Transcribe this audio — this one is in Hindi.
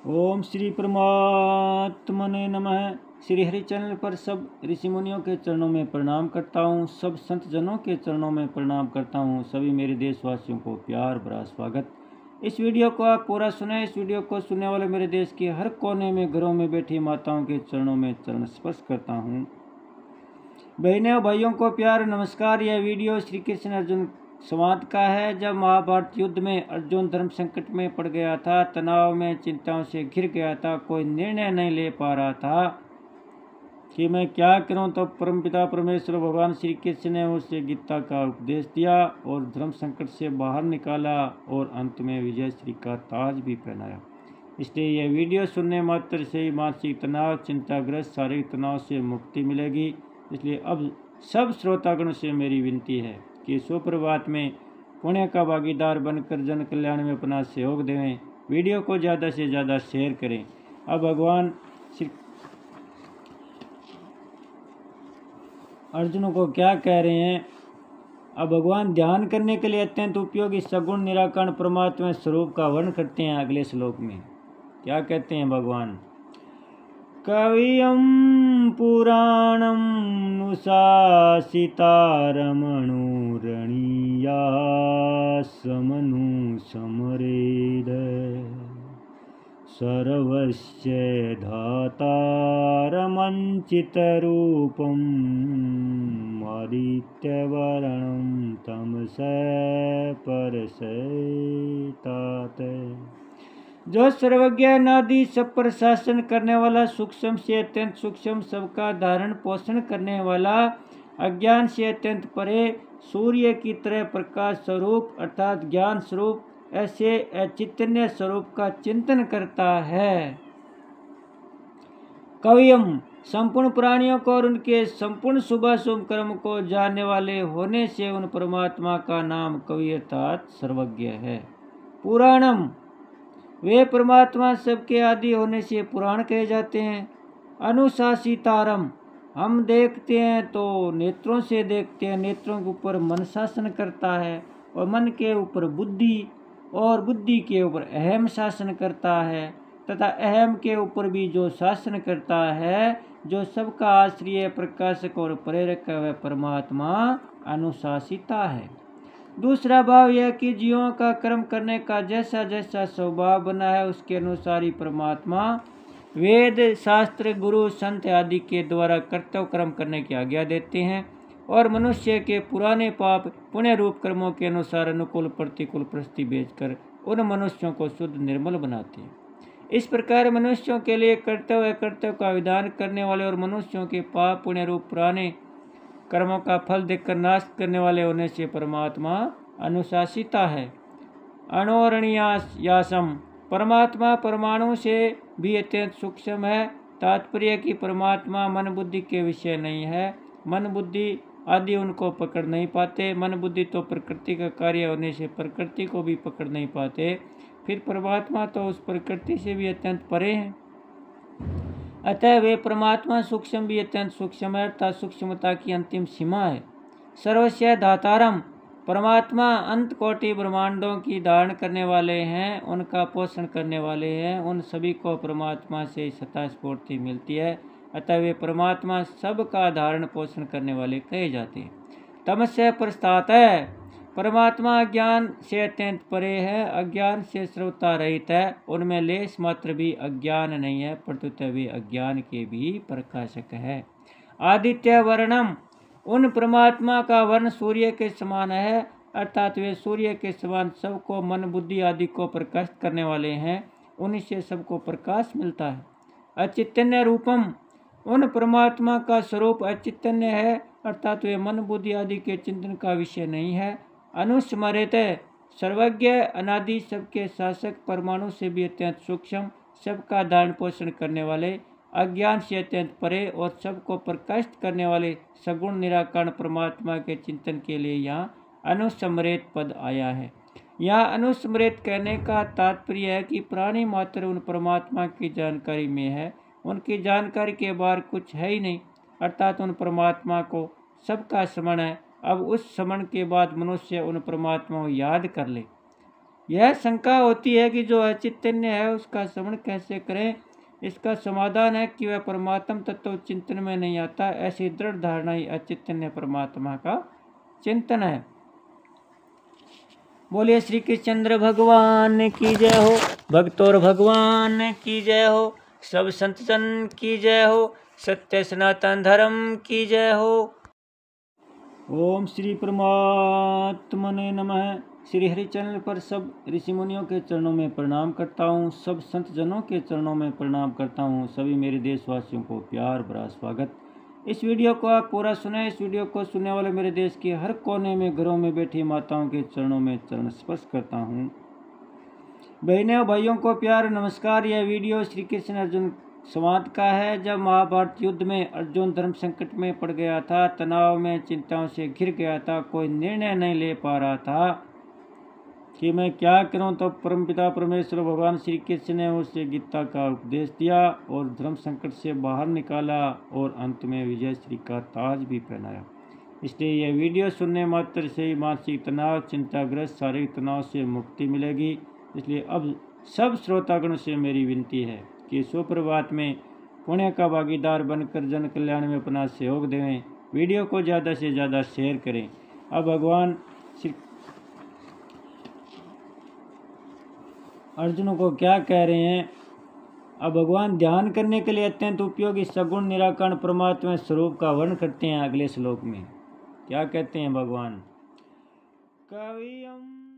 ओम श्री परमात्मने नमः। श्री हरि चैनल पर सब ऋषि मुनियों के चरणों में प्रणाम करता हूँ, सब संत जनों के चरणों में प्रणाम करता हूँ। सभी मेरे देशवासियों को प्यार भरा स्वागत। इस वीडियो को आप पूरा सुने। इस वीडियो को सुनने वाले मेरे देश के हर कोने में घरों में बैठी माताओं के चरणों में चरण स्पर्श करता हूँ। बहनों और भाइयों को प्यार नमस्कार। यह वीडियो श्री कृष्ण अर्जुन संवाद का है। जब महाभारत युद्ध में अर्जुन धर्म संकट में पड़ गया था, तनाव में चिंताओं से घिर गया था, कोई निर्णय नहीं ले पा रहा था कि मैं क्या करूं, तो परमपिता परमेश्वर भगवान श्री कृष्ण ने उसे गीता का उपदेश दिया और धर्म संकट से बाहर निकाला और अंत में विजय श्री का ताज भी पहनाया। इसलिए यह वीडियो सुनने मात्र से ही मानसिक तनाव, चिंताग्रस्त, शारीरिक तनाव से मुक्ति मिलेगी। इसलिए अब सब श्रोतागण से मेरी विनती है कि सुप्रभात में पुण्य का भागीदार बनकर जन कल्याण में अपना सहयोग दें। वीडियो को ज़्यादा से ज़्यादा शेयर करें। अब भगवान श्री अर्जुन को क्या कह रहे हैं? अब भगवान ध्यान करने के लिए अत्यंत उपयोगी सगुण निराकरण परमात्मा स्वरूप का वर्णन करते हैं। अगले श्लोक में क्या कहते हैं भगवान? कवियं पुराणं नुशासितारमणुरणीया समनु समरेद सर्वस्य धातारमञ्चितरूपम् आदित्यवर्णं तमसा परशेतात। जो सर्वज्ञ अनादि सब पर शासन करने वाला, सूक्ष्म से अत्यंत सूक्ष्म, सबका धारण पोषण करने वाला, अज्ञान से अत्यंत परे, सूर्य की तरह प्रकाश स्वरूप अर्थात ज्ञान स्वरूप ऐसे अचैतन्य स्वरूप का चिंतन करता है। कवियम संपूर्ण प्राणियों को और उनके संपूर्ण शुभ शुभ कर्म को जानने वाले होने से उन परमात्मा का नाम कवि अर्थात सर्वज्ञ है। पुराणम वे परमात्मा सबके आदि होने से पुराण कहे जाते हैं। अनुशासितारम हम देखते हैं तो नेत्रों से देखते हैं, नेत्रों के ऊपर मन शासन करता है और मन के ऊपर बुद्धि और बुद्धि के ऊपर अहम शासन करता है तथा अहम के ऊपर भी जो शासन करता है, जो सबका आश्रय प्रकाशक और प्रेरक है, वह परमात्मा अनुशासिता है। दूसरा भाव यह कि जीवों का कर्म करने का जैसा जैसा स्वभाव बना है उसके अनुसार ही परमात्मा वेद शास्त्र गुरु संत आदि के द्वारा कर्तव्य कर्म करने की आज्ञा देते हैं और मनुष्य के पुराने पाप पुण्य रूप कर्मों के अनुसार अनुकूल प्रतिकूल परिस्थिति भेजकर उन मनुष्यों को शुद्ध निर्मल बनाते हैं। इस प्रकार मनुष्यों के लिए कर्तव्य कर्तव्य का विधान करने वाले और मनुष्यों के पाप पुण्य रूप पुराने कर्मों का फल देखकर नाश करने वाले होने से परमात्मा अनुशासिता है। अणोरणीयासम परमात्मा परमाणु से भी अत्यंत सूक्ष्म है। तात्पर्य कि परमात्मा मन बुद्धि के विषय नहीं है। मन बुद्धि आदि उनको पकड़ नहीं पाते। मन बुद्धि तो प्रकृति का कार्य होने से प्रकृति को भी पकड़ नहीं पाते। फिर परमात्मा तो उस प्रकृति से भी अत्यंत परे हैं। अतः वे परमात्मा सूक्ष्म भी अत्यंत सूक्ष्म है अर्थात सूक्ष्मता की अंतिम सीमा है। सर्वस्य धातारम परमात्मा अंत कोटि ब्रह्मांडों की धारण करने वाले हैं, उनका पोषण करने वाले हैं। उन सभी को परमात्मा से सत्ता स्फूर्ति मिलती है। अतः वे परमात्मा सबका धारण पोषण करने वाले कहे जाते हैं। तमस्य प्रस्तात है परमात्मा अज्ञान से अत्यंत परे है, अज्ञान से सर्वथा रहित है। उनमें लेश मात्र भी अज्ञान नहीं है, प्रत्युत वे अज्ञान के भी प्रकाशक है। आदित्य वर्णम उन परमात्मा का वर्ण सूर्य के समान है अर्थात वे सूर्य के समान सबको मन बुद्धि आदि को प्रकाशित करने वाले हैं, उन्हीं से सबको प्रकाश मिलता है। अचैतन्य रूपम उन परमात्मा का स्वरूप अचैतन्य है अर्थात वे मन बुद्धि आदि के चिंतन का विषय नहीं है। अनुस्मरित सर्वज्ञ अनादि सबके शासक, परमाणु से भी अत्यंत सूक्ष्म, सबका धारण पोषण करने वाले, अज्ञान से अत्यंत परे और सबको प्रकाशित करने वाले सगुण निराकरण परमात्मा के चिंतन के लिए यहाँ अनुस्मृत पद आया है। यहाँ अनुस्मृत कहने का तात्पर्य है कि प्राणी मात्र उन परमात्मा की जानकारी में है, उनकी जानकारी के बाहर कुछ है ही नहीं अर्थात उन परमात्मा को सबका स्मरण है। अब उस स्मरण के बाद मनुष्य उन परमात्मा को याद कर ले। यह शंका होती है कि जो अचैतन्य है उसका श्रवण कैसे करें। इसका समाधान है कि वह परमात्म तत्व चिंतन में नहीं आता। ऐसी दृढ़ धारणा ही अचैतन्य परमात्मा का चिंतन है। बोलिए श्री कृष्णचंद्र भगवान की जय हो। भक्तों भगवान की जय हो। सब संत जन की जय हो। सत्य सनातन धर्म की जय हो। ओम श्री परमात्मने नमः। श्री हरि चैनल पर सब ऋषि मुनियों के चरणों में प्रणाम करता हूँ। सब संत जनों के चरणों में प्रणाम करता हूँ। सभी मेरे देशवासियों को प्यार भरा स्वागत। इस वीडियो को आप पूरा सुने। इस वीडियो को सुनने वाले मेरे देश के हर कोने में घरों में बैठी माताओं के चरणों में चरण स्पर्श करता हूँ। बहनों और भाइयों को प्यार नमस्कार। यह वीडियो श्री कृष्ण अर्जुन संवाद का है। जब महाभारत युद्ध में अर्जुन धर्म संकट में पड़ गया था, तनाव में चिंताओं से घिर गया था, कोई निर्णय नहीं ले पा रहा था कि मैं क्या करूं, तो परमपिता परमेश्वर भगवान श्री कृष्ण ने उसे गीता का उपदेश दिया और धर्म संकट से बाहर निकाला और अंत में विजय श्री का ताज भी पहनाया। इसलिए यह वीडियो सुनने मात्र से ही मानसिक तनाव, चिंताग्रस्त, शारीरिक तनाव से मुक्ति मिलेगी। इसलिए अब सब श्रोतागण से मेरी विनती है कि सुप्रभात में पुण्य का भागीदार बनकर जन कल्याण में अपना सहयोग दें। वीडियो को ज़्यादा से ज़्यादा शेयर करें। अब भगवान श्री अर्जुन को क्या कह रहे हैं। अब भगवान ध्यान करने के लिए अत्यंत उपयोगी सगुण निराकार परमात्मा स्वरूप का वर्णन करते हैं। अगले श्लोक में क्या कहते हैं भगवान। कवियम